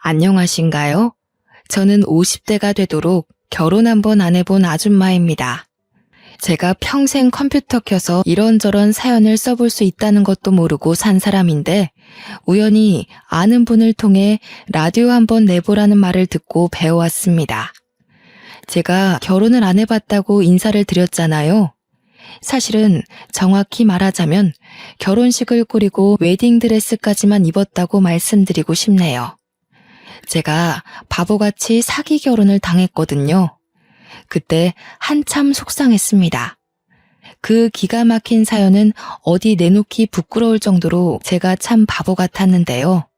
안녕하신가요? 저는 50대가 되도록 결혼 한 번 안 해본 아줌마입니다. 제가 평생 컴퓨터 켜서 이런저런 사연을 써볼 수 있다는 것도 모르고 산 사람인데 우연히 아는 분을 통해 라디오 한번 내보라는 말을 듣고 배워왔습니다. 제가 결혼을 안 해봤다고 인사를 드렸잖아요. 사실은 정확히 말하자면 결혼식을 꾸리고 웨딩드레스까지만 입었다고 말씀드리고 싶네요. 제가 바보같이 사기 결혼을 당했거든요. 그때 한참 속상했습니다. 그 기가 막힌 사연은 어디 내놓기 부끄러울 정도로 제가 참 바보 같았는데요.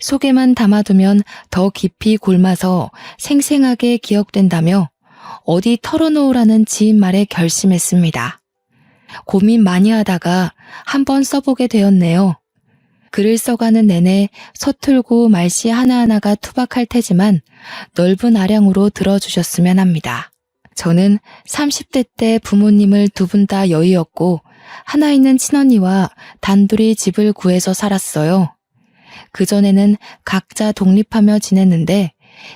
속에만 담아두면 더 깊이 골마서 생생하게 기억된다며 어디 털어놓으라는 지인 말에 결심했습니다. 고민 많이 하다가 한번 써보게 되었네요. 글을 써가는 내내 서툴고 말씨 하나하나가 투박할 테지만 넓은 아량으로 들어주셨으면 합니다. 저는 30대 때 부모님을 두 분 다 여의었고 하나 있는 친언니와 단둘이 집을 구해서 살았어요. 그전에는 각자 독립하며 지냈는데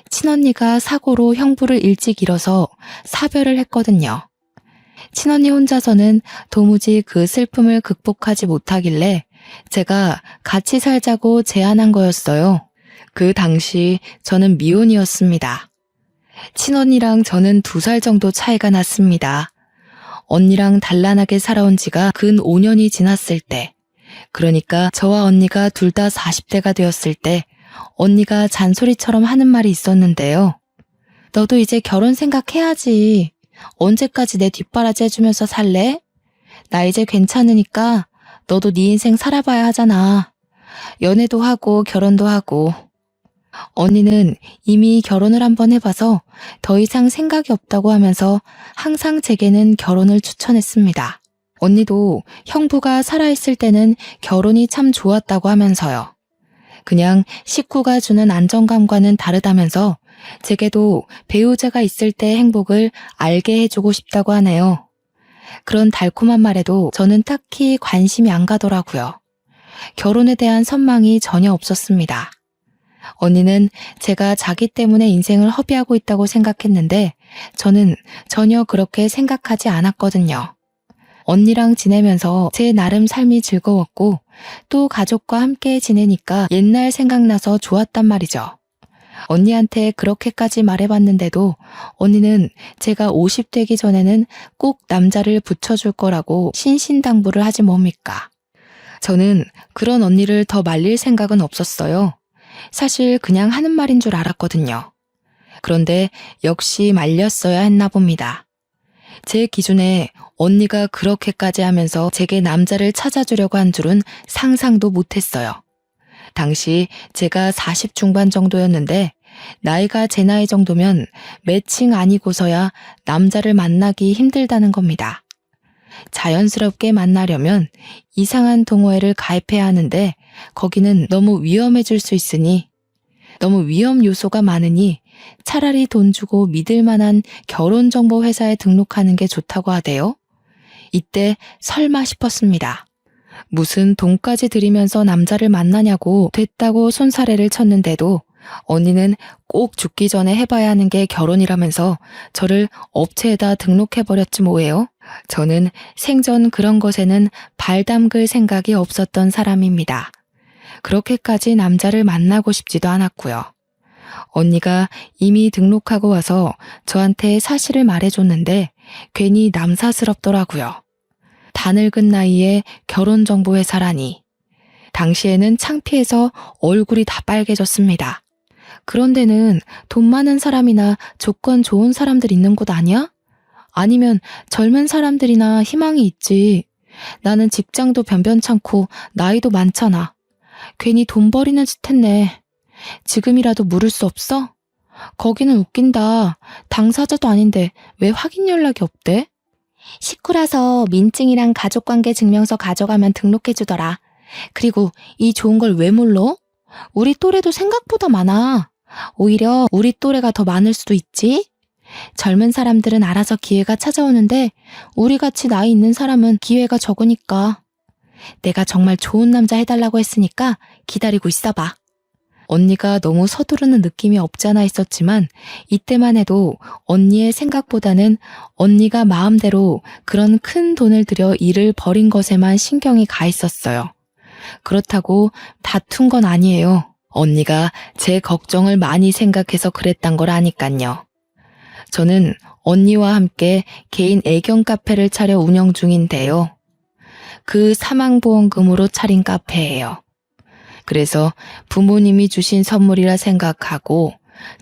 친언니가 사고로 형부를 일찍 잃어서 사별을 했거든요. 친언니 혼자서는 도무지 그 슬픔을 극복하지 못하길래 제가 같이 살자고 제안한 거였어요. 그 당시 저는 미혼이었습니다. 친언니랑 저는 2살 정도 차이가 났습니다. 언니랑 단란하게 살아온 지가 근 5년이 지났을 때, 그러니까 저와 언니가 둘 다 40대가 되었을 때 언니가 잔소리처럼 하는 말이 있었는데요. 너도 이제 결혼 생각해야지. 언제까지 내 뒷바라지 해주면서 살래? 나 이제 괜찮으니까 너도 네 인생 살아봐야 하잖아. 연애도 하고 결혼도 하고. 언니는 이미 결혼을 한번 해봐서 더 이상 생각이 없다고 하면서 항상 제게는 결혼을 추천했습니다. 언니도 형부가 살아있을 때는 결혼이 참 좋았다고 하면서요. 그냥 식구가 주는 안정감과는 다르다면서 제게도 배우자가 있을 때 행복을 알게 해주고 싶다고 하네요. 그런 달콤한 말에도 저는 딱히 관심이 안 가더라고요. 결혼에 대한 선망이 전혀 없었습니다. 언니는 제가 자기 때문에 인생을 허비하고 있다고 생각했는데 저는 전혀 그렇게 생각하지 않았거든요. 언니랑 지내면서 제 나름 삶이 즐거웠고 또 가족과 함께 지내니까 옛날 생각나서 좋았단 말이죠. 언니한테 그렇게까지 말해봤는데도 언니는 제가 50 되기 전에는 꼭 남자를 붙여줄 거라고 신신당부를 하지 뭡니까? 저는 그런 언니를 더 말릴 생각은 없었어요. 사실 그냥 하는 말인 줄 알았거든요. 그런데 역시 말렸어야 했나 봅니다. 제 기준에 언니가 그렇게까지 하면서 제게 남자를 찾아주려고 한 줄은 상상도 못했어요. 당시 제가 40 중반 정도였는데 나이가 제 나이 정도면 매칭 아니고서야 남자를 만나기 힘들다는 겁니다. 자연스럽게 만나려면 이상한 동호회를 가입해야 하는데 거기는 너무 위험해질 수 있으니 너무 위험 요소가 많으니 차라리 돈 주고 믿을 만한 결혼정보 회사에 등록하는 게 좋다고 하대요. 이때 설마 싶었습니다. 무슨 돈까지 들이면서 남자를 만나냐고 됐다고 손사래를 쳤는데도 언니는 꼭 죽기 전에 해봐야 하는 게 결혼이라면서 저를 업체에다 등록해버렸지 뭐예요. 저는 생전 그런 것에는 발 담글 생각이 없었던 사람입니다. 그렇게까지 남자를 만나고 싶지도 않았고요. 언니가 이미 등록하고 와서 저한테 사실을 말해줬는데 괜히 남사스럽더라고요. 다 늙은 나이에 결혼정보회사라니. 당시에는 창피해서 얼굴이 다 빨개졌습니다. 그런 데는 돈 많은 사람이나 조건 좋은 사람들 있는 곳 아니야? 아니면 젊은 사람들이나 희망이 있지. 나는 직장도 변변찮고 나이도 많잖아. 괜히 돈 버리는 짓 했네. 지금이라도 물을 수 없어? 거기는 웃긴다. 당사자도 아닌데 왜 확인 연락이 없대? 식구라서 민증이랑 가족관계 증명서 가져가면 등록해주더라. 그리고 이 좋은 걸 왜 몰라? 우리 또래도 생각보다 많아. 오히려 우리 또래가 더 많을 수도 있지? 젊은 사람들은 알아서 기회가 찾아오는데 우리같이 나이 있는 사람은 기회가 적으니까. 내가 정말 좋은 남자 해달라고 했으니까 기다리고 있어봐. 언니가 너무 서두르는 느낌이 없지 않아 있었지만 이때만 해도 언니의 생각보다는 언니가 마음대로 그런 큰 돈을 들여 일을 벌인 것에만 신경이 가 있었어요. 그렇다고 다툰 건 아니에요. 언니가 제 걱정을 많이 생각해서 그랬단 걸 아니깐요. 저는 언니와 함께 개인 애견 카페를 차려 운영 중인데요. 그 사망보험금으로 차린 카페예요. 그래서 부모님이 주신 선물이라 생각하고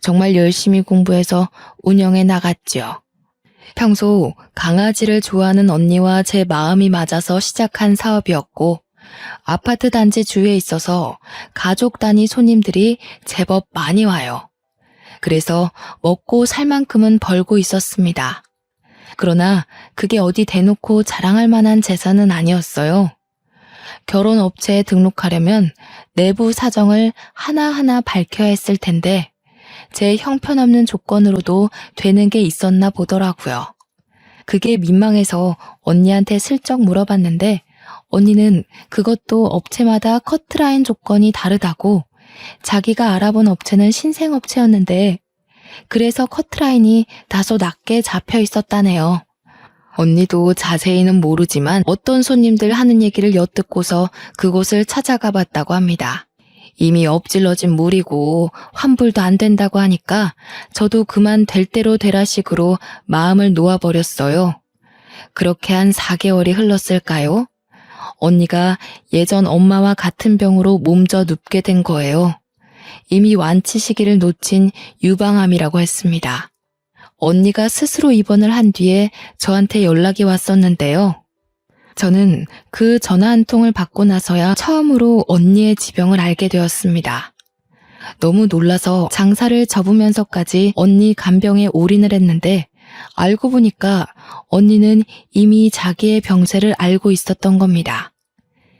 정말 열심히 공부해서 운영해 나갔죠. 평소 강아지를 좋아하는 언니와 제 마음이 맞아서 시작한 사업이었고 아파트 단지 주위에 있어서 가족 단위 손님들이 제법 많이 와요. 그래서 먹고 살 만큼은 벌고 있었습니다. 그러나 그게 어디 대놓고 자랑할 만한 재산은 아니었어요. 결혼업체에 등록하려면 내부 사정을 하나하나 밝혀야 했을 텐데 제 형편없는 조건으로도 되는 게 있었나 보더라고요. 그게 민망해서 언니한테 슬쩍 물어봤는데 언니는 그것도 업체마다 커트라인 조건이 다르다고 자기가 알아본 업체는 신생업체였는데 그래서 커트라인이 다소 낮게 잡혀 있었다네요. 언니도 자세히는 모르지만 어떤 손님들 하는 얘기를 엿듣고서 그곳을 찾아가 봤다고 합니다. 이미 엎질러진 물이고 환불도 안 된다고 하니까 저도 그만 될 대로 되라식으로 마음을 놓아버렸어요. 그렇게 한 4개월이 흘렀을까요? 언니가 예전 엄마와 같은 병으로 몸져 눕게 된 거예요. 이미 완치 시기를 놓친 유방암이라고 했습니다. 언니가 스스로 입원을 한 뒤에 저한테 연락이 왔었는데요. 저는 그 전화 한 통을 받고 나서야 처음으로 언니의 지병을 알게 되었습니다. 너무 놀라서 장사를 접으면서까지 언니 간병에 올인을 했는데 알고 보니까 언니는 이미 자기의 병세를 알고 있었던 겁니다.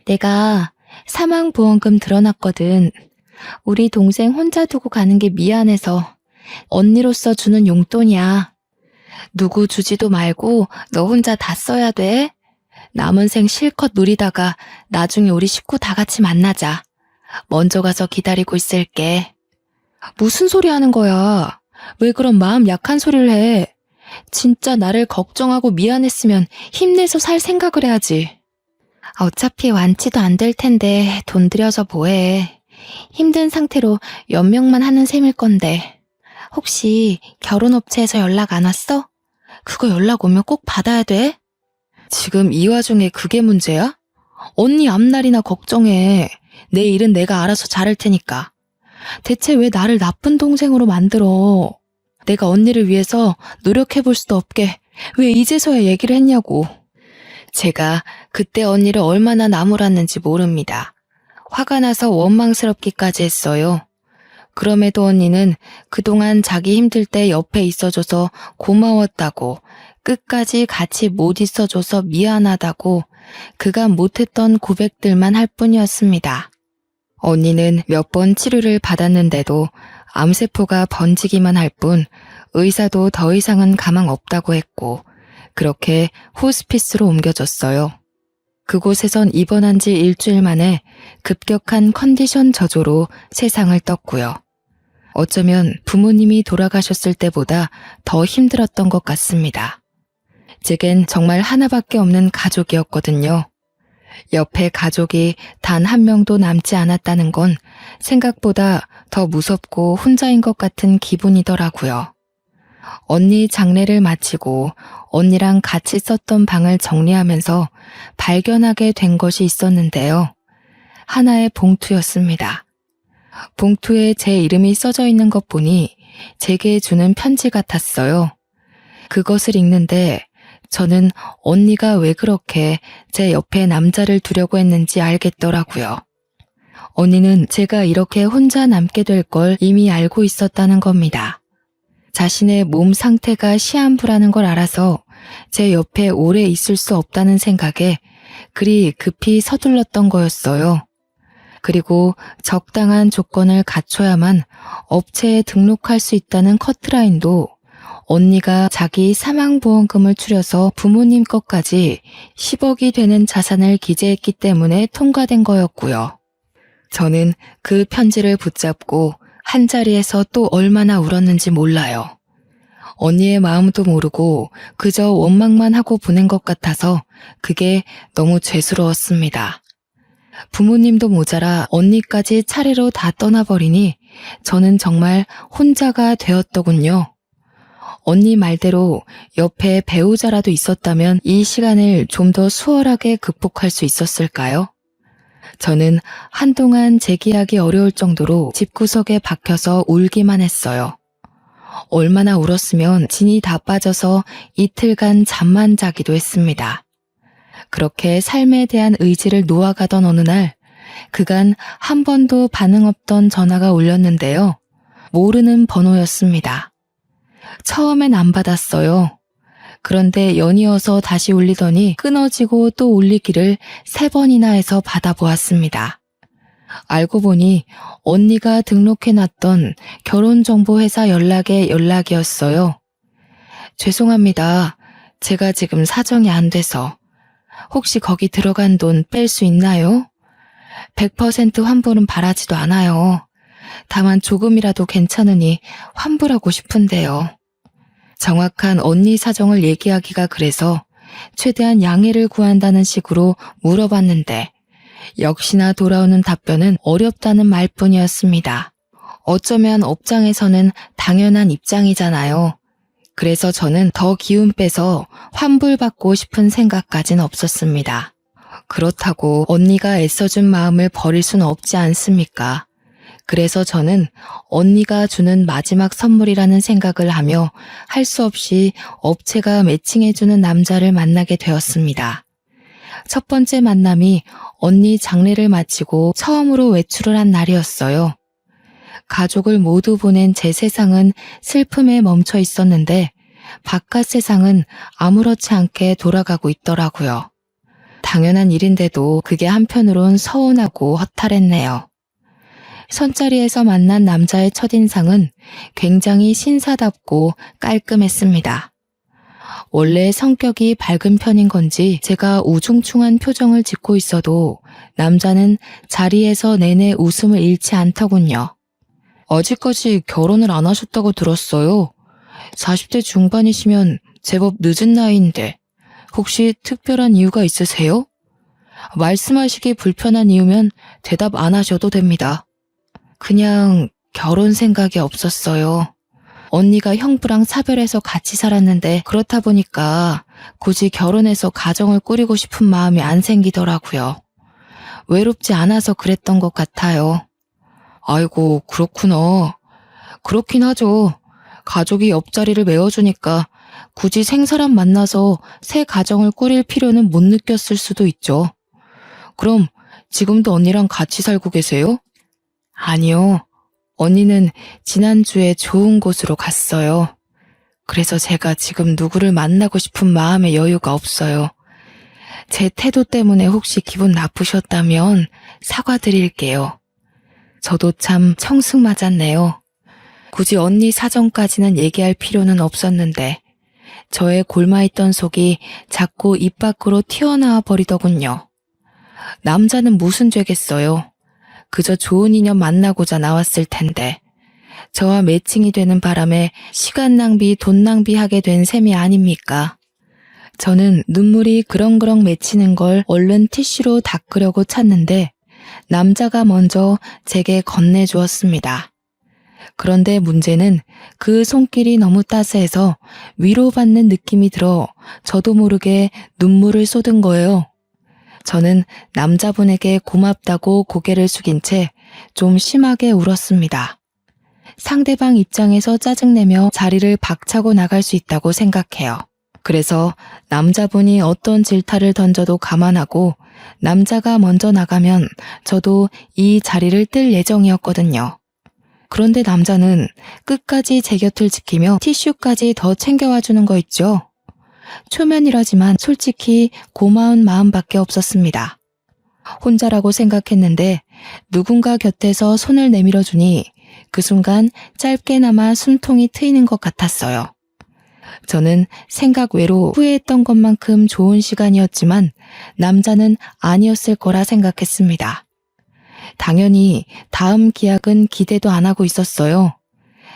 내가 사망보험금 들어놨거든. 우리 동생 혼자 두고 가는 게 미안해서 언니로서 주는 용돈이야. 누구 주지도 말고 너 혼자 다 써야 돼. 남은 생 실컷 누리다가 나중에 우리 식구 다 같이 만나자. 먼저 가서 기다리고 있을게. 무슨 소리 하는 거야? 왜 그런 마음 약한 소리를 해? 진짜 나를 걱정하고 미안했으면 힘내서 살 생각을 해야지. 어차피 완치도 안 될 텐데 돈 들여서 뭐해. 힘든 상태로 연명만 하는 셈일 건데. 혹시 결혼업체에서 연락 안 왔어? 그거 연락 오면 꼭 받아야 돼? 지금 이 와중에 그게 문제야? 언니 앞날이나 걱정해. 내 일은 내가 알아서 잘할 테니까. 대체 왜 나를 나쁜 동생으로 만들어? 내가 언니를 위해서 노력해볼 수도 없게 왜 이제서야 얘기를 했냐고. 제가 그때 언니를 얼마나 나무랐는지 모릅니다. 화가 나서 원망스럽기까지 했어요. 그럼에도 언니는 그동안 자기 힘들 때 옆에 있어줘서 고마웠다고, 끝까지 같이 못 있어줘서 미안하다고 그가 못했던 고백들만 할 뿐이었습니다. 언니는 몇 번 치료를 받았는데도 암세포가 번지기만 할 뿐 의사도 더 이상은 가망 없다고 했고 그렇게 호스피스로 옮겨졌어요. 그곳에선 입원한 지 일주일 만에 급격한 컨디션 저조로 세상을 떴고요. 어쩌면 부모님이 돌아가셨을 때보다 더 힘들었던 것 같습니다. 제겐 정말 하나밖에 없는 가족이었거든요. 옆에 가족이 단 한 명도 남지 않았다는 건 생각보다 더 무섭고 혼자인 것 같은 기분이더라고요. 언니 장례를 마치고 언니랑 같이 썼던 방을 정리하면서 발견하게 된 것이 있었는데요. 하나의 봉투였습니다. 봉투에 제 이름이 써져 있는 것 보니 제게 주는 편지 같았어요. 그것을 읽는데 저는 언니가 왜 그렇게 제 옆에 남자를 두려고 했는지 알겠더라고요. 언니는 제가 이렇게 혼자 남게 될 걸 이미 알고 있었다는 겁니다. 자신의 몸 상태가 시한부라는 걸 알아서 제 옆에 오래 있을 수 없다는 생각에 그리 급히 서둘렀던 거였어요. 그리고 적당한 조건을 갖춰야만 업체에 등록할 수 있다는 커트라인도 언니가 자기 사망보험금을 추려서 부모님 것까지 10억이 되는 자산을 기재했기 때문에 통과된 거였고요. 저는 그 편지를 붙잡고 한자리에서 또 얼마나 울었는지 몰라요. 언니의 마음도 모르고 그저 원망만 하고 보낸 것 같아서 그게 너무 죄스러웠습니다. 부모님도 모자라 언니까지 차례로 다 떠나버리니 저는 정말 혼자가 되었더군요. 언니 말대로 옆에 배우자라도 있었다면 이 시간을 좀 더 수월하게 극복할 수 있었을까요? 저는 한동안 재기하기 어려울 정도로 집구석에 박혀서 울기만 했어요. 얼마나 울었으면 진이 다 빠져서 이틀간 잠만 자기도 했습니다. 그렇게 삶에 대한 의지를 놓아가던 어느 날, 그간 한 번도 반응 없던 전화가 울렸는데요. 모르는 번호였습니다. 처음엔 안 받았어요. 그런데 연이어서 다시 울리더니 끊어지고 또 울리기를 3번이나 해서 받아보았습니다. 알고 보니 언니가 등록해놨던 결혼정보회사 연락의 연락이었어요. 죄송합니다. 제가 지금 사정이 안 돼서. 혹시 거기 들어간 돈 뺄 수 있나요? 100% 환불은 바라지도 않아요. 다만 조금이라도 괜찮으니 환불하고 싶은데요. 정확한 언니 사정을 얘기하기가 그래서 최대한 양해를 구한다는 식으로 물어봤는데 역시나 돌아오는 답변은 어렵다는 말뿐이었습니다. 어쩌면 업장에서는 당연한 입장이잖아요. 그래서 저는 더 기운 빼서 환불받고 싶은 생각까진 없었습니다. 그렇다고 언니가 애써준 마음을 버릴 수는 없지 않습니까? 그래서 저는 언니가 주는 마지막 선물이라는 생각을 하며 할 수 없이 업체가 매칭해주는 남자를 만나게 되었습니다. 첫 번째 만남이 언니 장례를 마치고 처음으로 외출을 한 날이었어요. 가족을 모두 보낸 제 세상은 슬픔에 멈춰 있었는데 바깥 세상은 아무렇지 않게 돌아가고 있더라고요. 당연한 일인데도 그게 한편으론 서운하고 허탈했네요. 선자리에서 만난 남자의 첫인상은 굉장히 신사답고 깔끔했습니다. 원래 성격이 밝은 편인 건지 제가 우중충한 표정을 짓고 있어도 남자는 자리에서 내내 웃음을 잃지 않더군요. 아직까지 결혼을 안 하셨다고 들었어요. 40대 중반이시면 제법 늦은 나이인데 혹시 특별한 이유가 있으세요? 말씀하시기 불편한 이유면 대답 안 하셔도 됩니다. 그냥 결혼 생각이 없었어요. 언니가 형부랑 사별해서 같이 살았는데 그렇다 보니까 굳이 결혼해서 가정을 꾸리고 싶은 마음이 안 생기더라고요. 외롭지 않아서 그랬던 것 같아요. 아이고, 그렇구나. 그렇긴 하죠. 가족이 옆자리를 메워주니까 굳이 생사람 만나서 새 가정을 꾸릴 필요는 못 느꼈을 수도 있죠. 그럼 지금도 언니랑 같이 살고 계세요? 아니요. 언니는 지난주에 좋은 곳으로 갔어요. 그래서 제가 지금 누구를 만나고 싶은 마음의 여유가 없어요. 제 태도 때문에 혹시 기분 나쁘셨다면 사과드릴게요. 저도 참 청승 맞았네요. 굳이 언니 사정까지는 얘기할 필요는 없었는데 저의 골마있던 속이 자꾸 입 밖으로 튀어나와 버리더군요. 남자는 무슨 죄겠어요. 그저 좋은 인연 만나고자 나왔을 텐데 저와 매칭이 되는 바람에 시간 낭비, 돈 낭비하게 된 셈이 아닙니까? 저는 눈물이 그렁그렁 맺히는 걸 얼른 티슈로 닦으려고 찾는데 남자가 먼저 제게 건네주었습니다. 그런데 문제는 그 손길이 너무 따스해서 위로받는 느낌이 들어 저도 모르게 눈물을 쏟은 거예요. 저는 남자분에게 고맙다고 고개를 숙인 채 좀 심하게 울었습니다. 상대방 입장에서 짜증내며 자리를 박차고 나갈 수 있다고 생각해요. 그래서 남자분이 어떤 질타를 던져도 감안하고 남자가 먼저 나가면 저도 이 자리를 뜰 예정이었거든요. 그런데 남자는 끝까지 제 곁을 지키며 티슈까지 더 챙겨와 주는 거 있죠. 초면이라지만 솔직히 고마운 마음밖에 없었습니다. 혼자라고 생각했는데 누군가 곁에서 손을 내밀어 주니 그 순간 짧게나마 숨통이 트이는 것 같았어요. 저는 생각 외로 후회했던 것만큼 좋은 시간이었지만 남자는 아니었을 거라 생각했습니다. 당연히 다음 기약은 기대도 안 하고 있었어요.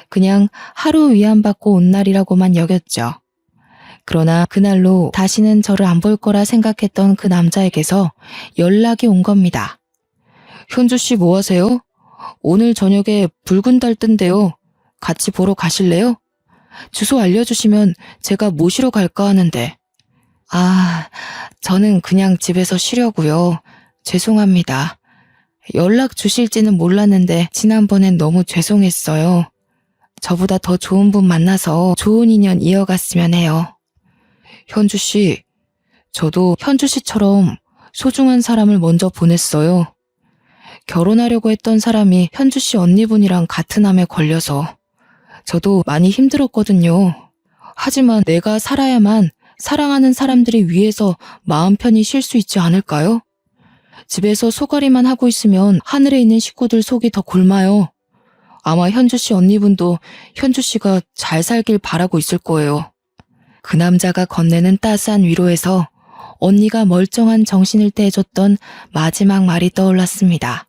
그냥 하루 위안받고 온 날이라고만 여겼죠. 그러나 그날로 다시는 저를 안 볼 거라 생각했던 그 남자에게서 연락이 온 겁니다. 현주 씨 뭐 하세요? 오늘 저녁에 붉은 달 뜬대요. 같이 보러 가실래요? 주소 알려주시면 제가 모시러 갈까 하는데. 아, 저는 그냥 집에서 쉬려고요. 죄송합니다. 연락 주실지는 몰랐는데 지난번엔 너무 죄송했어요. 저보다 더 좋은 분 만나서 좋은 인연 이어갔으면 해요. 현주 씨, 저도 현주 씨처럼 소중한 사람을 먼저 보냈어요. 결혼하려고 했던 사람이 현주 씨 언니분이랑 같은 암에 걸려서 저도 많이 힘들었거든요. 하지만 내가 살아야만 사랑하는 사람들이 위해서 마음 편히 쉴 수 있지 않을까요? 집에서 소가리만 하고 있으면 하늘에 있는 식구들 속이 더 굶어요. 아마 현주 씨 언니분도 현주 씨가 잘 살길 바라고 있을 거예요. 그 남자가 건네는 따스한 위로에서 언니가 멀쩡한 정신을 떼해줬던 마지막 말이 떠올랐습니다.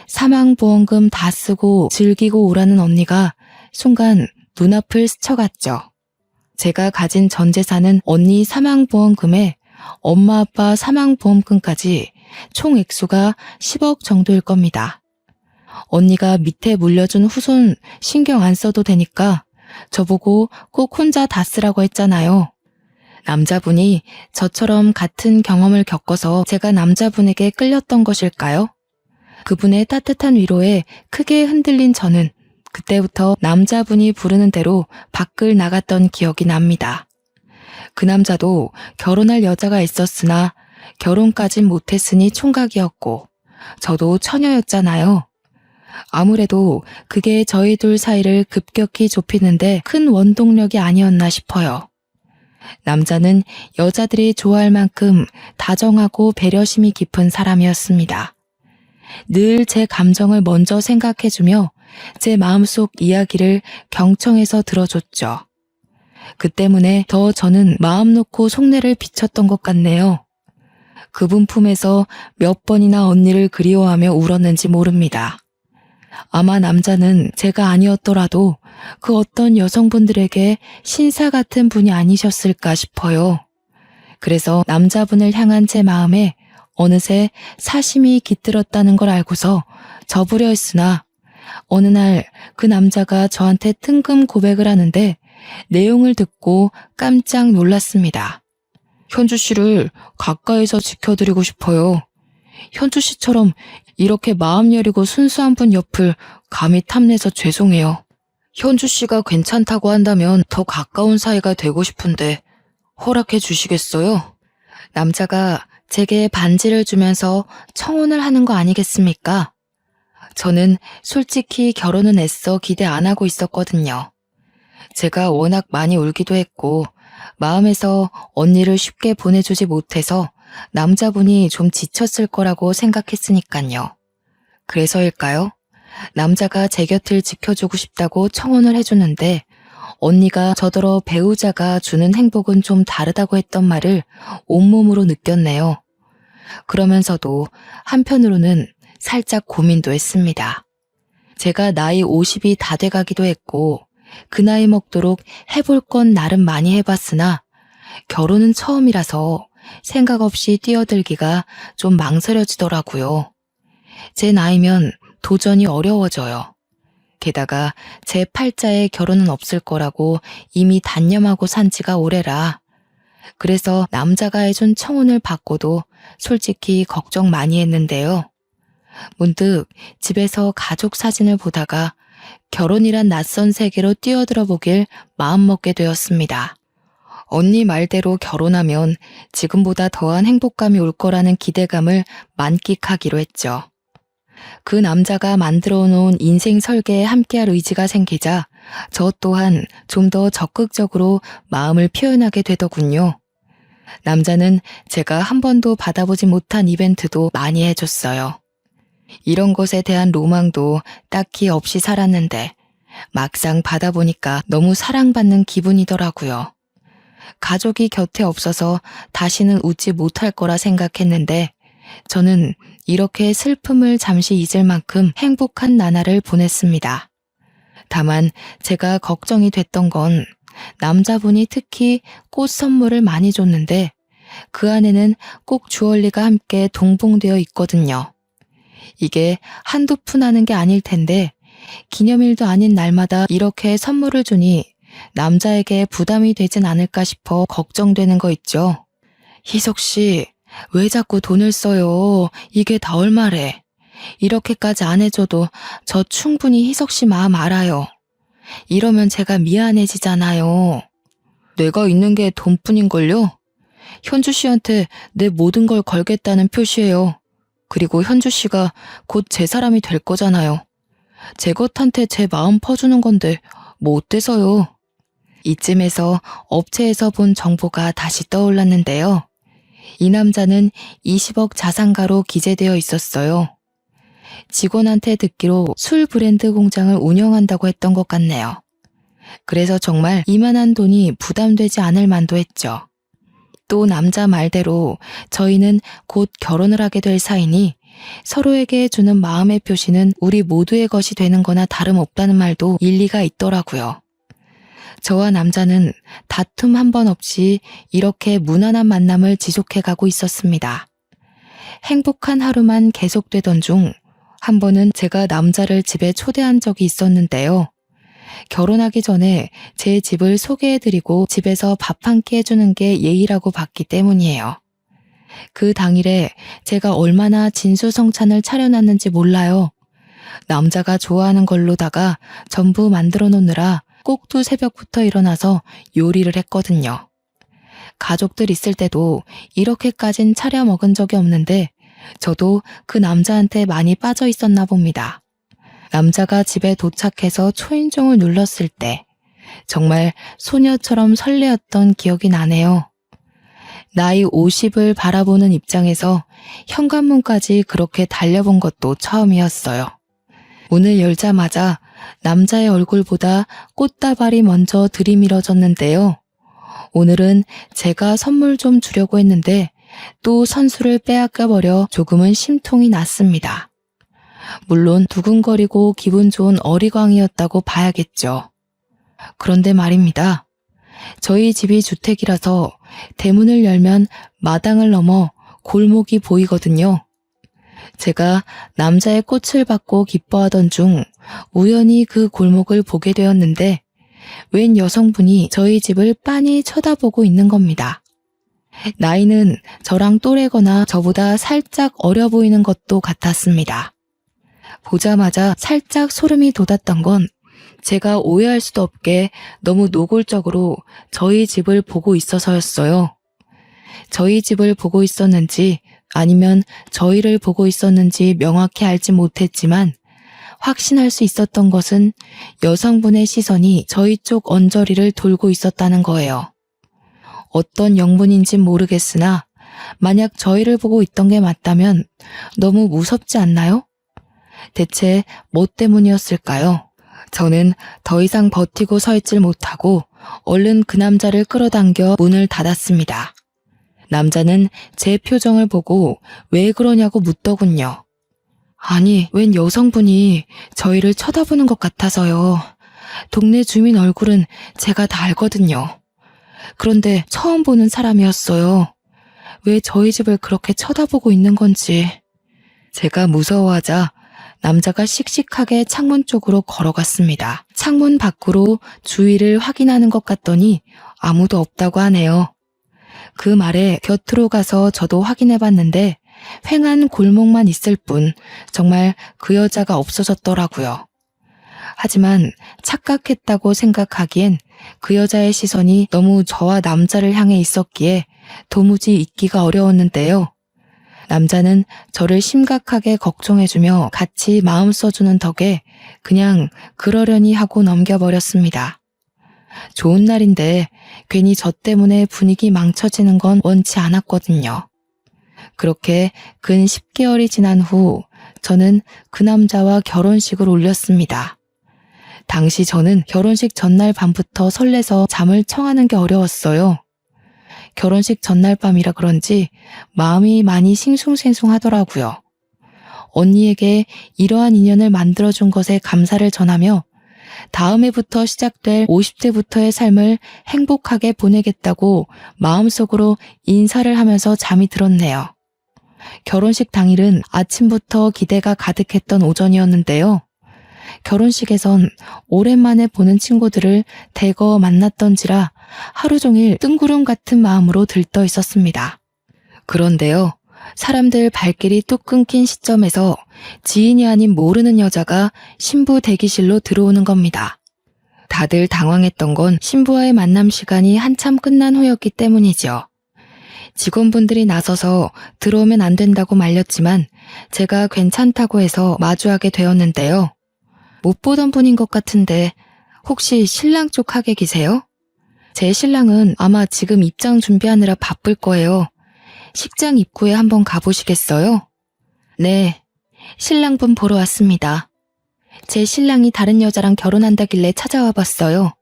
사망보험금 다 쓰고 즐기고 오라는 언니가 순간 눈앞을 스쳐갔죠. 제가 가진 전 재산은 언니 사망보험금에 엄마 아빠 사망보험금까지 총 액수가 10억 정도일 겁니다. 언니가 밑에 물려준 후손 신경 안 써도 되니까 저보고 꼭 혼자 다 쓰라고 했잖아요. 남자분이 저처럼 같은 경험을 겪어서 제가 남자분에게 끌렸던 것일까요? 그분의 따뜻한 위로에 크게 흔들린 저는 그때부터 남자분이 부르는 대로 밖을 나갔던 기억이 납니다. 그 남자도 결혼할 여자가 있었으나 결혼까진 못했으니 총각이었고 저도 처녀였잖아요. 아무래도 그게 저희 둘 사이를 급격히 좁히는데 큰 원동력이 아니었나 싶어요. 남자는 여자들이 좋아할 만큼 다정하고 배려심이 깊은 사람이었습니다. 늘 제 감정을 먼저 생각해주며 제 마음속 이야기를 경청해서 들어줬죠. 그 때문에 더 저는 마음 놓고 속내를 비쳤던 것 같네요. 그분 품에서 몇 번이나 언니를 그리워하며 울었는지 모릅니다. 아마 남자는 제가 아니었더라도 그 어떤 여성분들에게 신사 같은 분이 아니셨을까 싶어요. 그래서 남자분을 향한 제 마음에 어느새 사심이 깃들었다는 걸 알고서 접으려 했으나 어느 날 그 남자가 저한테 뜬금 고백을 하는데 내용을 듣고 깜짝 놀랐습니다. 현주 씨를 가까이서 지켜드리고 싶어요. 현주 씨처럼 이렇게 마음 여리고 순수한 분 옆을 감히 탐내서 죄송해요. 현주 씨가 괜찮다고 한다면 더 가까운 사이가 되고 싶은데 허락해 주시겠어요? 남자가 제게 반지를 주면서 청혼을 하는 거 아니겠습니까? 저는 솔직히 결혼은 애써 기대 안 하고 있었거든요. 제가 워낙 많이 울기도 했고 마음에서 언니를 쉽게 보내주지 못해서 남자분이 좀 지쳤을 거라고 생각했으니까요. 그래서일까요? 남자가 제 곁을 지켜주고 싶다고 청혼을 해주는데 언니가 저더러 배우자가 주는 행복은 좀 다르다고 했던 말을 온몸으로 느꼈네요. 그러면서도 한편으로는 살짝 고민도 했습니다. 제가 나이 50이 다 돼가기도 했고 그 나이 먹도록 해볼 건 나름 많이 해봤으나 결혼은 처음이라서 생각 없이 뛰어들기가 좀 망설여지더라고요. 제 나이면 도전이 어려워져요. 게다가 제 팔자에 결혼은 없을 거라고 이미 단념하고 산 지가 오래라. 그래서 남자가 해준 청혼을 받고도 솔직히 걱정 많이 했는데요. 문득 집에서 가족 사진을 보다가 결혼이란 낯선 세계로 뛰어들어 보길 마음먹게 되었습니다. 언니 말대로 결혼하면 지금보다 더한 행복감이 올 거라는 기대감을 만끽하기로 했죠. 그 남자가 만들어 놓은 인생 설계에 함께할 의지가 생기자 저 또한 좀 더 적극적으로 마음을 표현하게 되더군요. 남자는 제가 한 번도 받아보지 못한 이벤트도 많이 해줬어요. 이런 것에 대한 로망도 딱히 없이 살았는데 막상 받아보니까 너무 사랑받는 기분이더라고요. 가족이 곁에 없어서 다시는 웃지 못할 거라 생각했는데 저는 이렇게 슬픔을 잠시 잊을 만큼 행복한 나날을 보냈습니다. 다만 제가 걱정이 됐던 건 남자분이 특히 꽃 선물을 많이 줬는데 그 안에는 꼭 주얼리가 함께 동봉되어 있거든요. 이게 한두 푼 하는 게 아닐 텐데 기념일도 아닌 날마다 이렇게 선물을 주니 남자에게 부담이 되진 않을까 싶어 걱정되는 거 있죠. 희석 씨, 왜 자꾸 돈을 써요? 이게 다 얼마래? 이렇게까지 안 해줘도 저 충분히 희석 씨 마음 알아요. 이러면 제가 미안해지잖아요. 내가 있는 게 돈뿐인걸요? 현주 씨한테 내 모든 걸 걸겠다는 표시예요. 그리고 현주 씨가 곧 제 사람이 될 거잖아요. 제 것한테 제 마음 퍼주는 건데 뭐 어때서요? 이쯤에서 업체에서 본 정보가 다시 떠올랐는데요. 이 남자는 20억 자산가로 기재되어 있었어요. 직원한테 듣기로 술 브랜드 공장을 운영한다고 했던 것 같네요. 그래서 정말 이만한 돈이 부담되지 않을 만도 했죠. 또 남자 말대로 저희는 곧 결혼을 하게 될 사이니 서로에게 주는 마음의 표시는 우리 모두의 것이 되는 거나 다름없다는 말도 일리가 있더라고요. 저와 남자는 다툼 한 번 없이 이렇게 무난한 만남을 지속해가고 있었습니다. 행복한 하루만 계속되던 중 한 번은 제가 남자를 집에 초대한 적이 있었는데요. 결혼하기 전에 제 집을 소개해드리고 집에서 밥 한 끼 해주는 게 예의라고 봤기 때문이에요. 그 당일에 제가 얼마나 진수성찬을 차려놨는지 몰라요. 남자가 좋아하는 걸로다가 전부 만들어 놓느라 꼭두 새벽부터 일어나서 요리를 했거든요. 가족들 있을 때도 이렇게까진 차려 먹은 적이 없는데 저도 그 남자한테 많이 빠져 있었나 봅니다. 남자가 집에 도착해서 초인종을 눌렀을 때 정말 소녀처럼 설레었던 기억이 나네요. 나이 50을 바라보는 입장에서 현관문까지 그렇게 달려본 것도 처음이었어요. 문을 열자마자 남자의 얼굴보다 꽃다발이 먼저 들이밀어졌는데요. 오늘은 제가 선물 좀 주려고 했는데 또 선수를 빼앗겨버려 조금은 심통이 났습니다. 물론 두근거리고 기분 좋은 어리광이었다고 봐야겠죠. 그런데 말입니다. 저희 집이 주택이라서 대문을 열면 마당을 넘어 골목이 보이거든요. 제가 남자의 꽃을 받고 기뻐하던 중 우연히 그 골목을 보게 되었는데 웬 여성분이 저희 집을 빤히 쳐다보고 있는 겁니다. 나이는 저랑 또래거나 저보다 살짝 어려 보이는 것도 같았습니다. 보자마자 살짝 소름이 돋았던 건 제가 오해할 수도 없게 너무 노골적으로 저희 집을 보고 있어서였어요. 저희 집을 보고 있었는지 아니면 저희를 보고 있었는지 명확히 알지 못했지만 확신할 수 있었던 것은 여성분의 시선이 저희 쪽 언저리를 돌고 있었다는 거예요. 어떤 영문인진 모르겠으나 만약 저희를 보고 있던 게 맞다면 너무 무섭지 않나요? 대체 뭐 때문이었을까요? 저는 더 이상 버티고 서 있질 못하고 얼른 그 남자를 끌어당겨 문을 닫았습니다. 남자는 제 표정을 보고 왜 그러냐고 묻더군요. 아니, 웬 여성분이 저희를 쳐다보는 것 같아서요. 동네 주민 얼굴은 제가 다 알거든요. 그런데 처음 보는 사람이었어요. 왜 저희 집을 그렇게 쳐다보고 있는 건지. 제가 무서워하자 남자가 씩씩하게 창문 쪽으로 걸어갔습니다. 창문 밖으로 주위를 확인하는 것 같더니 아무도 없다고 하네요. 그 말에 곁으로 가서 저도 확인해봤는데 휑한 골목만 있을 뿐 정말 그 여자가 없어졌더라고요. 하지만 착각했다고 생각하기엔 그 여자의 시선이 너무 저와 남자를 향해 있었기에 도무지 잊기가 어려웠는데요. 남자는 저를 심각하게 걱정해주며 같이 마음 써주는 덕에 그냥 그러려니 하고 넘겨버렸습니다. 좋은 날인데 괜히 저 때문에 분위기 망쳐지는 건 원치 않았거든요. 그렇게 근 10개월이 지난 후 저는 그 남자와 결혼식을 올렸습니다. 당시 저는 결혼식 전날 밤부터 설레서 잠을 청하는 게 어려웠어요. 결혼식 전날 밤이라 그런지 마음이 많이 싱숭생숭하더라고요. 언니에게 이러한 인연을 만들어준 것에 감사를 전하며 다음 해부터 시작될 50대부터의 삶을 행복하게 보내겠다고 마음속으로 인사를 하면서 잠이 들었네요. 결혼식 당일은 아침부터 기대가 가득했던 오전이었는데요. 결혼식에선 오랜만에 보는 친구들을 대거 만났던지라 하루 종일 뜬구름 같은 마음으로 들떠 있었습니다. 그런데요, 사람들 발길이 뚝 끊긴 시점에서 지인이 아닌 모르는 여자가 신부 대기실로 들어오는 겁니다. 다들 당황했던 건 신부와의 만남 시간이 한참 끝난 후였기 때문이죠. 직원분들이 나서서 들어오면 안 된다고 말렸지만 제가 괜찮다고 해서 마주하게 되었는데요. 못 보던 분인 것 같은데 혹시 신랑 쪽 하객이세요? 제 신랑은 아마 지금 입장 준비하느라 바쁠 거예요. 식장 입구에 한번 가보시겠어요? 네, 신랑분 보러 왔습니다. 제 신랑이 다른 여자랑 결혼한다길래 찾아와 봤어요.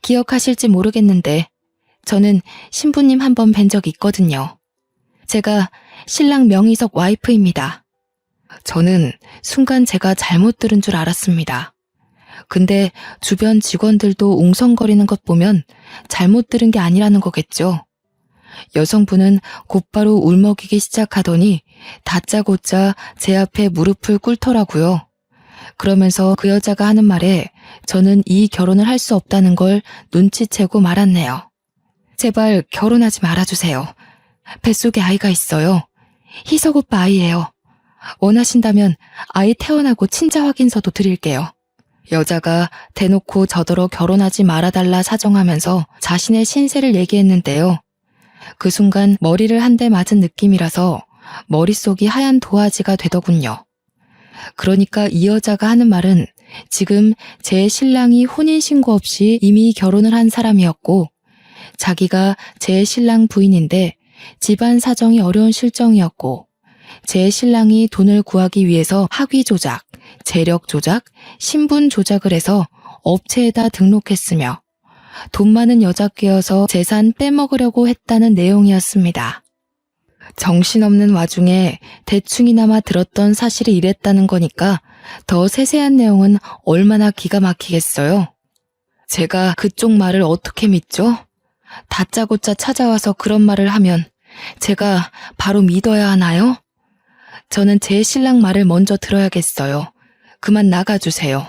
기억하실지 모르겠는데 저는 신부님 한 번 뵌 적 있거든요. 제가 신랑 명의석 와이프입니다. 저는 순간 제가 잘못 들은 줄 알았습니다. 근데 주변 직원들도 웅성거리는 것 보면 잘못 들은 게 아니라는 거겠죠. 여성분은 곧바로 울먹이기 시작하더니 다짜고짜 제 앞에 무릎을 꿇더라고요. 그러면서 그 여자가 하는 말에 저는 이 결혼을 할 수 없다는 걸 눈치채고 말았네요. 제발 결혼하지 말아주세요. 뱃속에 아이가 있어요. 희석 오빠 아이예요. 원하신다면 아이 태어나고 친자 확인서도 드릴게요. 여자가 대놓고 저더러 결혼하지 말아달라 사정하면서 자신의 신세를 얘기했는데요. 그 순간 머리를 한 대 맞은 느낌이라서 머릿속이 하얀 도화지가 되더군요. 그러니까 이 여자가 하는 말은 지금 제 신랑이 혼인신고 없이 이미 결혼을 한 사람이었고 자기가 제 신랑 부인인데 집안 사정이 어려운 실정이었고 제 신랑이 돈을 구하기 위해서 학위 조작, 재력 조작, 신분 조작을 해서 업체에다 등록했으며 돈 많은 여자 뀌어서 재산 빼먹으려고 했다는 내용이었습니다. 정신없는 와중에 대충이나마 들었던 사실이 이랬다는 거니까 더 세세한 내용은 얼마나 기가 막히겠어요. 제가 그쪽 말을 어떻게 믿죠? 다짜고짜 찾아와서 그런 말을 하면 제가 바로 믿어야 하나요? 저는 제 신랑 말을 먼저 들어야겠어요. 그만 나가주세요.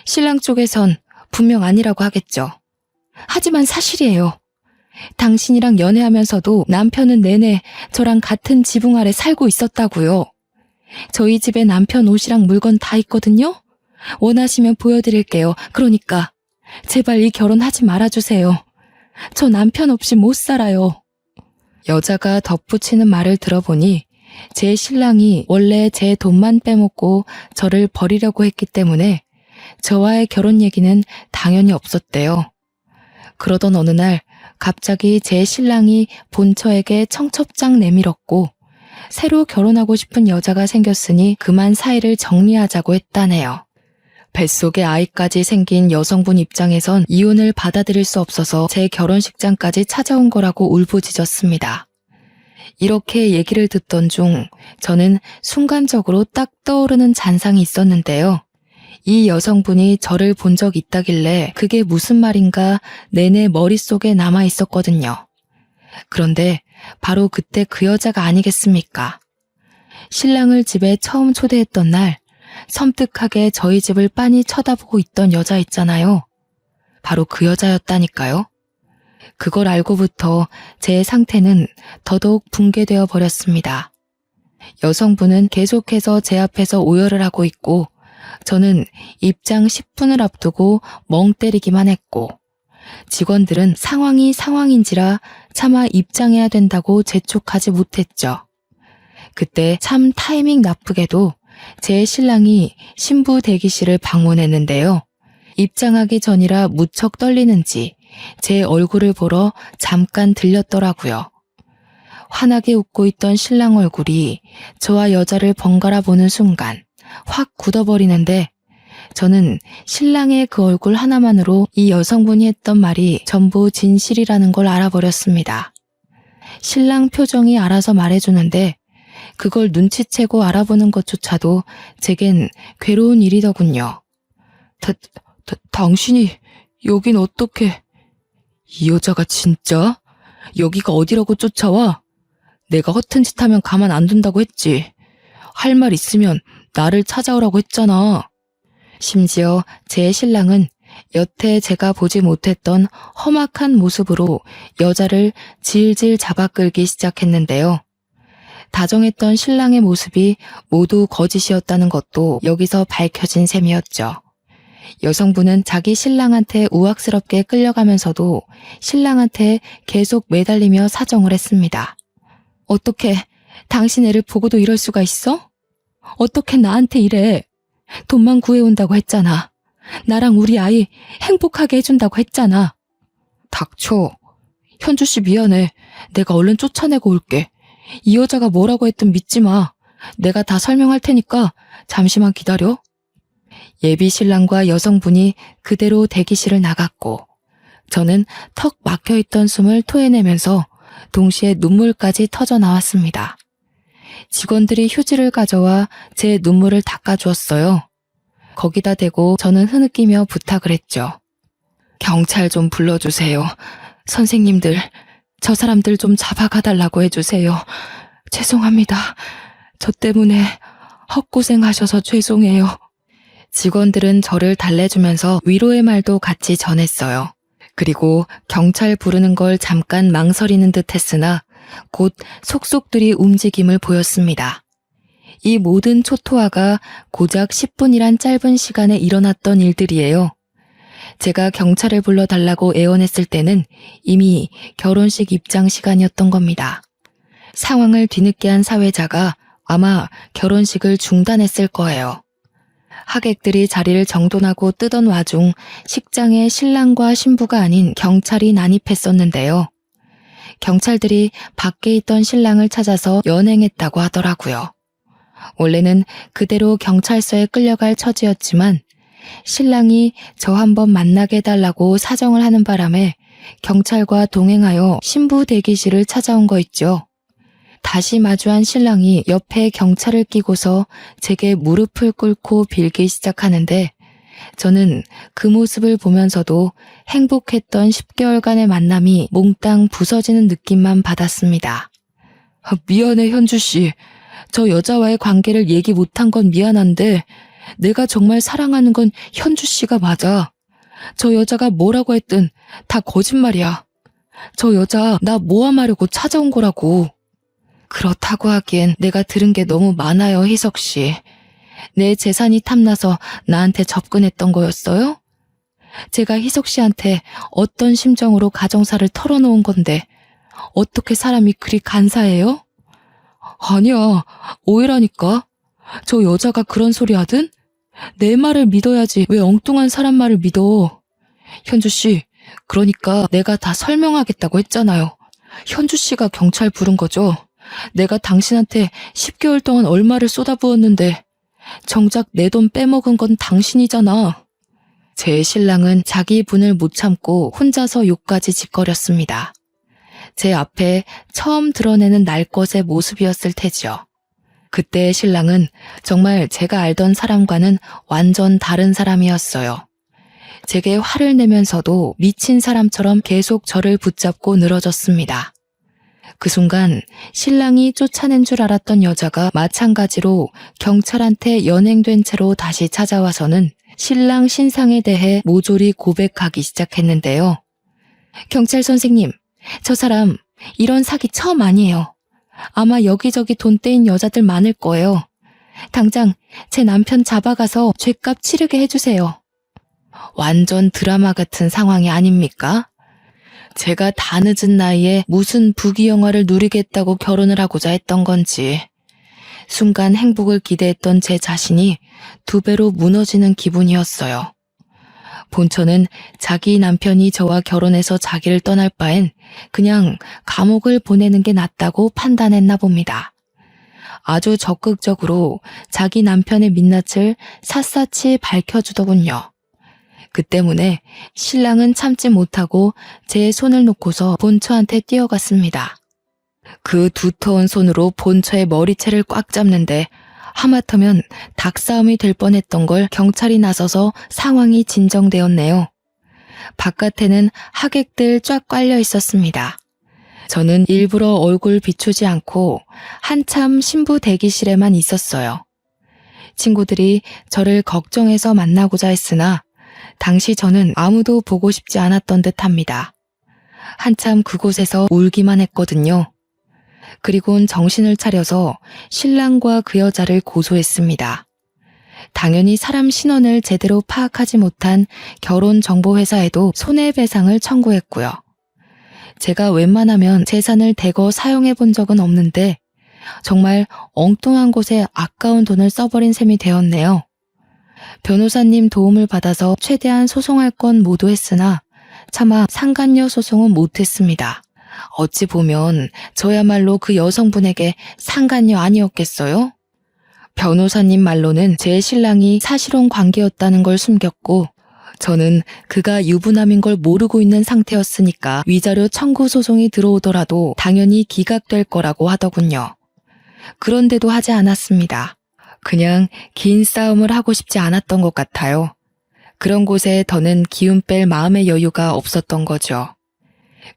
신랑 쪽에선 분명 아니라고 하겠죠. 하지만 사실이에요. 당신이랑 연애하면서도 남편은 내내 저랑 같은 지붕 아래 살고 있었다고요. 저희 집에 남편 옷이랑 물건 다 있거든요. 원하시면 보여드릴게요. 그러니까 제발 이 결혼 하지 말아주세요. 저 남편 없이 못 살아요. 여자가 덧붙이는 말을 들어보니 제 신랑이 원래 제 돈만 빼먹고 저를 버리려고 했기 때문에 저와의 결혼 얘기는 당연히 없었대요. 그러던 어느 날 갑자기 제 신랑이 본처에게 청첩장 내밀었고 새로 결혼하고 싶은 여자가 생겼으니 그만 사이를 정리하자고 했다네요. 뱃속에 아이까지 생긴 여성분 입장에선 이혼을 받아들일 수 없어서 제 결혼식장까지 찾아온 거라고 울부짖었습니다. 이렇게 얘기를 듣던 중 저는 순간적으로 딱 떠오르는 잔상이 있었는데요. 이 여성분이 저를 본 적 있다길래 그게 무슨 말인가 내내 머릿속에 남아 있었거든요. 그런데 바로 그때 그 여자가 아니겠습니까? 신랑을 집에 처음 초대했던 날 섬뜩하게 저희 집을 빤히 쳐다보고 있던 여자 있잖아요. 바로 그 여자였다니까요. 그걸 알고부터 제 상태는 더더욱 붕괴되어 버렸습니다. 여성분은 계속해서 제 앞에서 오열을 하고 있고 저는 입장 10분을 앞두고 멍 때리기만 했고 직원들은 상황이 상황인지라 차마 입장해야 된다고 재촉하지 못했죠. 그때 참 타이밍 나쁘게도 제 신랑이 신부 대기실을 방문했는데요. 입장하기 전이라 무척 떨리는지 제 얼굴을 보러 잠깐 들렸더라고요. 환하게 웃고 있던 신랑 얼굴이 저와 여자를 번갈아 보는 순간 확 굳어버리는데 저는 신랑의 그 얼굴 하나만으로 이 여성분이 했던 말이 전부 진실이라는 걸 알아버렸습니다. 신랑 표정이 알아서 말해주는데 그걸 눈치채고 알아보는 것조차도 제겐 괴로운 일이더군요. 당신이 여긴 어떻게... 이 여자가 진짜? 여기가 어디라고 쫓아와? 내가 허튼 짓 하면 가만 안 둔다고 했지. 할 말 있으면 나를 찾아오라고 했잖아. 심지어 제 신랑은 여태 제가 보지 못했던 험악한 모습으로 여자를 질질 잡아 끌기 시작했는데요. 다정했던 신랑의 모습이 모두 거짓이었다는 것도 여기서 밝혀진 셈이었죠. 여성분은 자기 신랑한테 우악스럽게 끌려가면서도 신랑한테 계속 매달리며 사정을 했습니다. 어떻게 당신 애를 보고도 이럴 수가 있어? 어떻게 나한테 이래? 돈만 구해온다고 했잖아. 나랑 우리 아이 행복하게 해준다고 했잖아. 닥쳐. 현주 씨 미안해. 내가 얼른 쫓아내고 올게. 이 여자가 뭐라고 했든 믿지 마. 내가 다 설명할 테니까 잠시만 기다려. 예비 신랑과 여성분이 그대로 대기실을 나갔고 저는 턱 막혀있던 숨을 토해내면서 동시에 눈물까지 터져 나왔습니다. 직원들이 휴지를 가져와 제 눈물을 닦아주었어요. 거기다 대고 저는 흐느끼며 부탁을 했죠. 경찰 좀 불러주세요. 선생님들, 저 사람들 좀 잡아가달라고 해주세요. 죄송합니다. 저 때문에 헛고생하셔서 죄송해요. 직원들은 저를 달래주면서 위로의 말도 같이 전했어요. 그리고 경찰 부르는 걸 잠깐 망설이는 듯 했으나 곧 속속들이 움직임을 보였습니다. 이 모든 초토화가 고작 10분이란 짧은 시간에 일어났던 일들이에요. 제가 경찰을 불러달라고 애원했을 때는 이미 결혼식 입장 시간이었던 겁니다. 상황을 뒤늦게 한 사회자가 아마 결혼식을 중단했을 거예요. 하객들이 자리를 정돈하고 뜨던 와중 식장에 신랑과 신부가 아닌 경찰이 난입했었는데요. 경찰들이 밖에 있던 신랑을 찾아서 연행했다고 하더라고요. 원래는 그대로 경찰서에 끌려갈 처지였지만 신랑이 저 한번 만나게 해달라고 사정을 하는 바람에 경찰과 동행하여 신부 대기실을 찾아온 거 있죠. 다시 마주한 신랑이 옆에 경찰을 끼고서 제게 무릎을 꿇고 빌기 시작하는데 저는 그 모습을 보면서도 행복했던 10개월간의 만남이 몽땅 부서지는 느낌만 받았습니다. 미안해 현주 씨. 저 여자와의 관계를 얘기 못한 건 미안한데 내가 정말 사랑하는 건 현주 씨가 맞아. 저 여자가 뭐라고 했든 다 거짓말이야. 저 여자 나 모함하려고 찾아온 거라고. 그렇다고 하기엔 내가 들은 게 너무 많아요, 희석 씨. 내 재산이 탐나서 나한테 접근했던 거였어요? 제가 희석 씨한테 어떤 심정으로 가정사를 털어놓은 건데 어떻게 사람이 그리 간사해요? 아니야, 오해라니까. 저 여자가 그런 소리 하든? 내 말을 믿어야지 왜 엉뚱한 사람 말을 믿어. 현주 씨, 그러니까 내가 다 설명하겠다고 했잖아요. 현주 씨가 경찰 부른 거죠. 내가 당신한테 10개월 동안 얼마를 쏟아부었는데 정작 내 돈 빼먹은 건 당신이잖아. 제 신랑은 자기 분을 못 참고 혼자서 욕까지 짓거렸습니다. 제 앞에 처음 드러내는 날것의 모습이었을 테지요. 그때의 신랑은 정말 제가 알던 사람과는 완전 다른 사람이었어요. 제게 화를 내면서도 미친 사람처럼 계속 저를 붙잡고 늘어졌습니다. 그 순간 신랑이 쫓아낸 줄 알았던 여자가 마찬가지로 경찰한테 연행된 채로 다시 찾아와서는 신랑 신상에 대해 모조리 고백하기 시작했는데요. 경찰 선생님, 저 사람 이런 사기 처음 아니에요. 아마 여기저기 돈 떼인 여자들 많을 거예요. 당장 제 남편 잡아가서 죗값 치르게 해주세요. 완전 드라마 같은 상황이 아닙니까? 제가 다 늦은 나이에 무슨 부귀영화를 누리겠다고 결혼을 하고자 했던 건지 순간 행복을 기대했던 제 자신이 2배로 무너지는 기분이었어요. 본처는 자기 남편이 저와 결혼해서 자기를 떠날 바엔 그냥 감옥을 보내는 게 낫다고 판단했나 봅니다. 아주 적극적으로 자기 남편의 민낯을 샅샅이 밝혀주더군요. 그 때문에 신랑은 참지 못하고 제 손을 놓고서 본처한테 뛰어갔습니다. 그 두터운 손으로 본처의 머리채를 꽉 잡는데 하마터면 닭싸움이 될 뻔했던 걸 경찰이 나서서 상황이 진정되었네요. 바깥에는 하객들 쫙 깔려 있었습니다. 저는 일부러 얼굴 비추지 않고 한참 신부 대기실에만 있었어요. 친구들이 저를 걱정해서 만나고자 했으나 당시 저는 아무도 보고 싶지 않았던 듯합니다. 한참 그곳에서 울기만 했거든요. 그리곤 정신을 차려서 신랑과 그 여자를 고소했습니다. 당연히 사람 신원을 제대로 파악하지 못한 결혼정보회사에도 손해배상을 청구했고요. 제가 웬만하면 재산을 대거 사용해 본 적은 없는데 정말 엉뚱한 곳에 아까운 돈을 써버린 셈이 되었네요. 변호사님 도움을 받아서 최대한 소송할 건 모두 했으나 차마 상간녀 소송은 못했습니다. 어찌 보면 저야말로 그 여성분에게 상간녀 아니었겠어요? 변호사님 말로는 제 신랑이 사실혼 관계였다는 걸 숨겼고 저는 그가 유부남인 걸 모르고 있는 상태였으니까 위자료 청구 소송이 들어오더라도 당연히 기각될 거라고 하더군요. 그런데도 하지 않았습니다. 그냥 긴 싸움을 하고 싶지 않았던 것 같아요. 그런 곳에 더는 기운 뺄 마음의 여유가 없었던 거죠.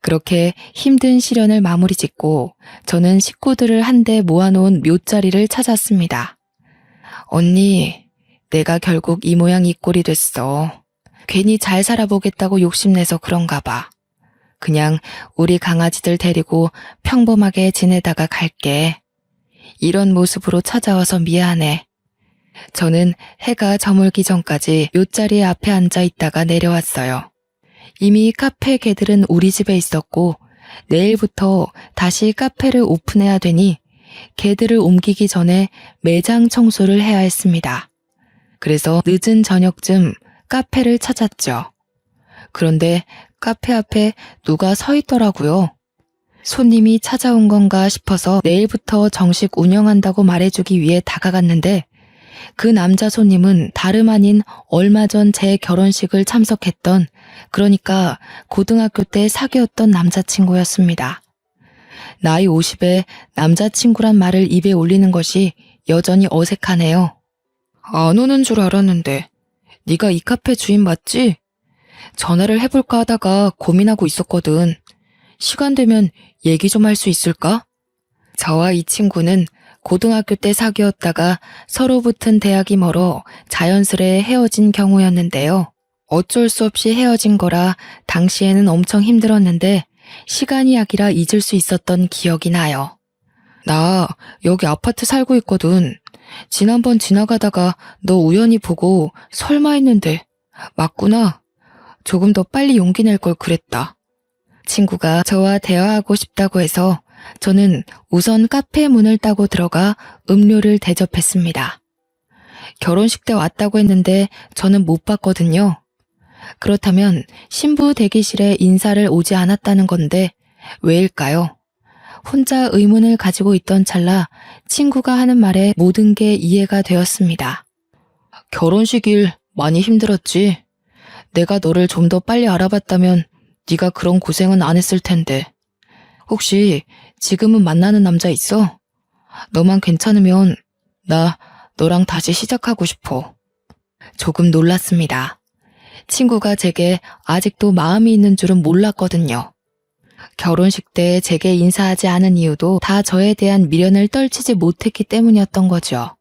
그렇게 힘든 시련을 마무리 짓고 저는 식구들을 한데 모아놓은 묘자리를 찾았습니다. 언니, 내가 결국 이 모양 이 꼴이 됐어. 괜히 잘 살아보겠다고 욕심내서 그런가 봐. 그냥 우리 강아지들 데리고 평범하게 지내다가 갈게. 이런 모습으로 찾아와서 미안해. 저는 해가 저물기 전까지 묘자리 앞에 앉아 있다가 내려왔어요. 이미 카페 개들은 우리 집에 있었고 내일부터 다시 카페를 오픈해야 되니 개들을 옮기기 전에 매장 청소를 해야 했습니다. 그래서 늦은 저녁쯤 카페를 찾았죠. 그런데 카페 앞에 누가 서 있더라고요. 손님이 찾아온 건가 싶어서 내일부터 정식 운영한다고 말해주기 위해 다가갔는데 그 남자 손님은 다름 아닌 얼마 전 제 결혼식을 참석했던, 그러니까 고등학교 때 사귀었던 남자친구였습니다. 나이 50에 남자친구란 말을 입에 올리는 것이 여전히 어색하네요. 안 오는 줄 알았는데 네가 이 카페 주인 맞지? 전화를 해볼까 하다가 고민하고 있었거든. 시간 되면 얘기 좀 할 수 있을까? 저와 이 친구는 고등학교 때 사귀었다가 서로 붙은 대학이 멀어 자연스레 헤어진 경우였는데요. 어쩔 수 없이 헤어진 거라 당시에는 엄청 힘들었는데 시간이 약이라 잊을 수 있었던 기억이 나요. 나 여기 아파트 살고 있거든. 지난번 지나가다가 너 우연히 보고 설마 했는데 맞구나. 조금 더 빨리 용기 낼 걸 그랬다. 친구가 저와 대화하고 싶다고 해서 저는 우선 카페 문을 따고 들어가 음료를 대접했습니다. 결혼식 때 왔다고 했는데 저는 못 봤거든요. 그렇다면 신부 대기실에 인사를 오지 않았다는 건데 왜일까요? 혼자 의문을 가지고 있던 찰나 친구가 하는 말에 모든 게 이해가 되었습니다. 결혼식일 많이 힘들었지. 내가 너를 좀 더 빨리 알아봤다면 네가 그런 고생은 안 했을 텐데. 혹시 지금은 만나는 남자 있어? 너만 괜찮으면 나 너랑 다시 시작하고 싶어. 조금 놀랐습니다. 친구가 제게 아직도 마음이 있는 줄은 몰랐거든요. 결혼식 때 제게 인사하지 않은 이유도 다 저에 대한 미련을 떨치지 못했기 때문이었던 거죠.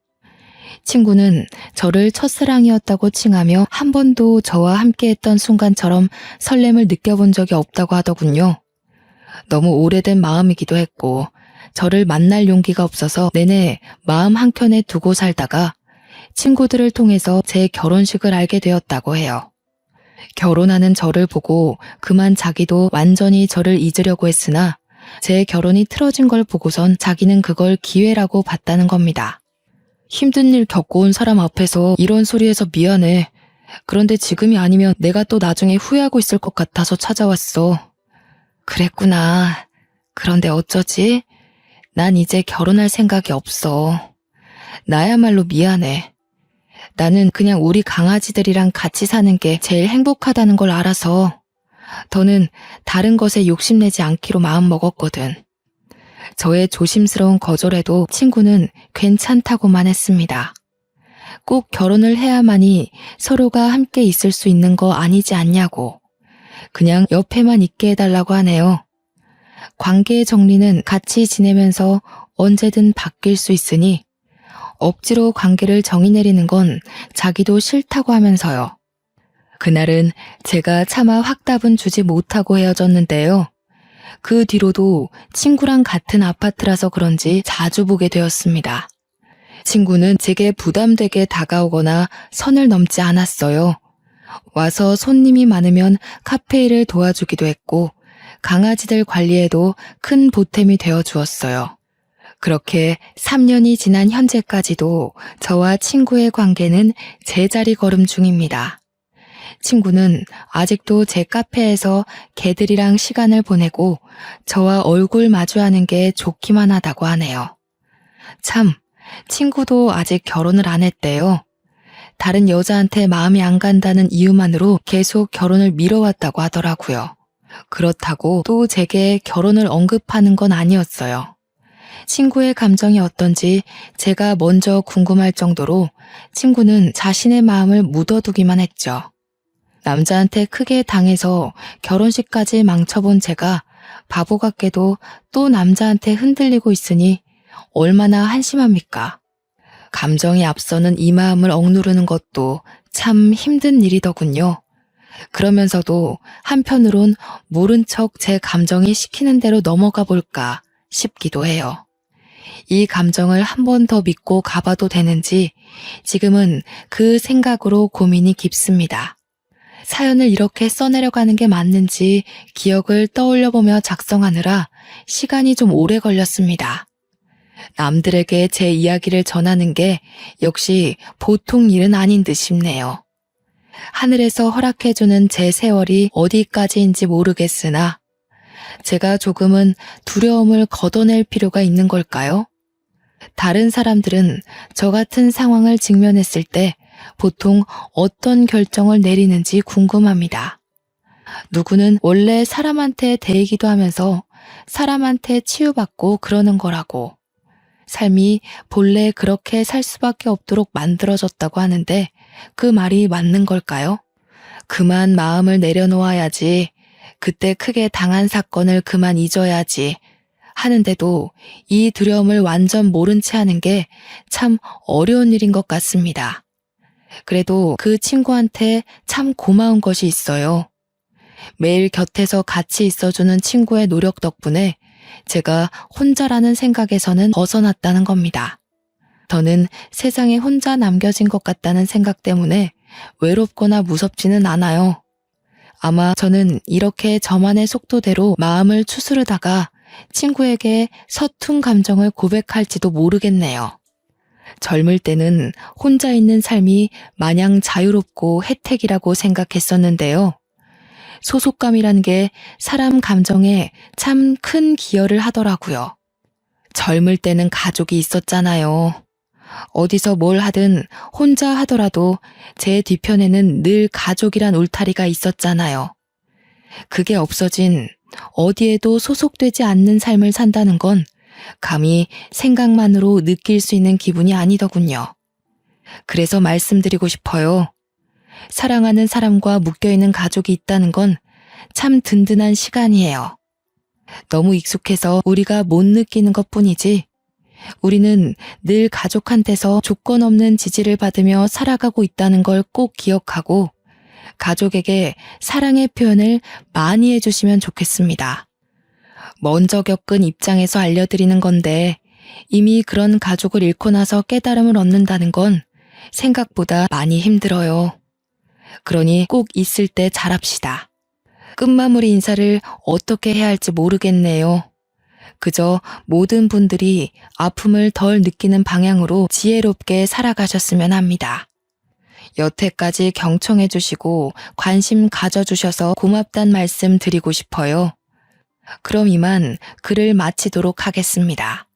친구는 저를 첫사랑이었다고 칭하며 한 번도 저와 함께했던 순간처럼 설렘을 느껴본 적이 없다고 하더군요. 너무 오래된 마음이기도 했고 저를 만날 용기가 없어서 내내 마음 한켠에 두고 살다가 친구들을 통해서 제 결혼식을 알게 되었다고 해요. 결혼하는 저를 보고 그만 자기도 완전히 저를 잊으려고 했으나 제 결혼이 틀어진 걸 보고선 자기는 그걸 기회라고 봤다는 겁니다. 힘든 일 겪어온 사람 앞에서 이런 소리 해서 미안해. 그런데 지금이 아니면 내가 또 나중에 후회하고 있을 것 같아서 찾아왔어. 그랬구나. 그런데 어쩌지? 난 이제 결혼할 생각이 없어. 나야말로 미안해. 나는 그냥 우리 강아지들이랑 같이 사는 게 제일 행복하다는 걸 알아서 더는 다른 것에 욕심내지 않기로 마음먹었거든. 저의 조심스러운 거절에도 친구는 괜찮다고만 했습니다. 꼭 결혼을 해야만이 서로가 함께 있을 수 있는 거 아니지 않냐고. 그냥 옆에만 있게 해달라고 하네요. 관계의 정리는 같이 지내면서 언제든 바뀔 수 있으니 억지로 관계를 정의 내리는 건 자기도 싫다고 하면서요. 그날은 제가 차마 확답은 주지 못하고 헤어졌는데요. 그 뒤로도 친구랑 같은 아파트라서 그런지 자주 보게 되었습니다. 친구는 제게 부담되게 다가오거나 선을 넘지 않았어요. 와서 손님이 많으면 카페 일을 도와주기도 했고 강아지들 관리에도 큰 보탬이 되어 주었어요. 그렇게 3년이 지난 현재까지도 저와 친구의 관계는 제자리 걸음 중입니다. 친구는 아직도 제 카페에서 개들이랑 시간을 보내고 저와 얼굴 마주하는 게 좋기만 하다고 하네요. 참, 친구도 아직 결혼을 안 했대요. 다른 여자한테 마음이 안 간다는 이유만으로 계속 결혼을 미뤄왔다고 하더라고요. 그렇다고 또 제게 결혼을 언급하는 건 아니었어요. 친구의 감정이 어떤지 제가 먼저 궁금할 정도로 친구는 자신의 마음을 묻어두기만 했죠. 남자한테 크게 당해서 결혼식까지 망쳐본 제가 바보 같게도 또 남자한테 흔들리고 있으니 얼마나 한심합니까? 감정이 앞서는 이 마음을 억누르는 것도 참 힘든 일이더군요. 그러면서도 한편으론 모른 척 제 감정이 시키는 대로 넘어가 볼까 싶기도 해요. 이 감정을 한 번 더 믿고 가봐도 되는지 지금은 그 생각으로 고민이 깊습니다. 사연을 이렇게 써내려가는 게 맞는지 기억을 떠올려보며 작성하느라 시간이 좀 오래 걸렸습니다. 남들에게 제 이야기를 전하는 게 역시 보통 일은 아닌 듯 싶네요. 하늘에서 허락해주는 제 세월이 어디까지인지 모르겠으나 제가 조금은 두려움을 걷어낼 필요가 있는 걸까요? 다른 사람들은 저 같은 상황을 직면했을 때 보통 어떤 결정을 내리는지 궁금합니다. 누구는 원래 사람한테 대이기도 하면서 사람한테 치유받고 그러는 거라고. 삶이 본래 그렇게 살 수밖에 없도록 만들어졌다고 하는데 그 말이 맞는 걸까요? 그만 마음을 내려놓아야지. 그때 크게 당한 사건을 그만 잊어야지. 하는데도 이 두려움을 완전 모른 채 하는 게 참 어려운 일인 것 같습니다. 그래도 그 친구한테 참 고마운 것이 있어요. 매일 곁에서 같이 있어주는 친구의 노력 덕분에 제가 혼자라는 생각에서는 벗어났다는 겁니다. 저는 세상에 혼자 남겨진 것 같다는 생각 때문에 외롭거나 무섭지는 않아요. 아마 저는 이렇게 저만의 속도대로 마음을 추스르다가 친구에게 서툰 감정을 고백할지도 모르겠네요. 젊을 때는 혼자 있는 삶이 마냥 자유롭고 혜택이라고 생각했었는데요. 소속감이란 게 사람 감정에 참 큰 기여를 하더라고요. 젊을 때는 가족이 있었잖아요. 어디서 뭘 하든 혼자 하더라도 제 뒤편에는 늘 가족이란 울타리가 있었잖아요. 그게 없어진 어디에도 소속되지 않는 삶을 산다는 건 감히 생각만으로 느낄 수 있는 기분이 아니더군요. 그래서 말씀드리고 싶어요. 사랑하는 사람과 묶여있는 가족이 있다는 건 참 든든한 시간이에요. 너무 익숙해서 우리가 못 느끼는 것뿐이지 우리는 늘 가족한테서 조건 없는 지지를 받으며 살아가고 있다는 걸 꼭 기억하고 가족에게 사랑의 표현을 많이 해주시면 좋겠습니다. 먼저 겪은 입장에서 알려드리는 건데 이미 그런 가족을 잃고 나서 깨달음을 얻는다는 건 생각보다 많이 힘들어요. 그러니 꼭 있을 때 잘합시다. 끝마무리 인사를 어떻게 해야 할지 모르겠네요. 그저 모든 분들이 아픔을 덜 느끼는 방향으로 지혜롭게 살아가셨으면 합니다. 여태까지 경청해 주시고 관심 가져주셔서 고맙단 말씀 드리고 싶어요. 그럼 이만 글을 마치도록 하겠습니다.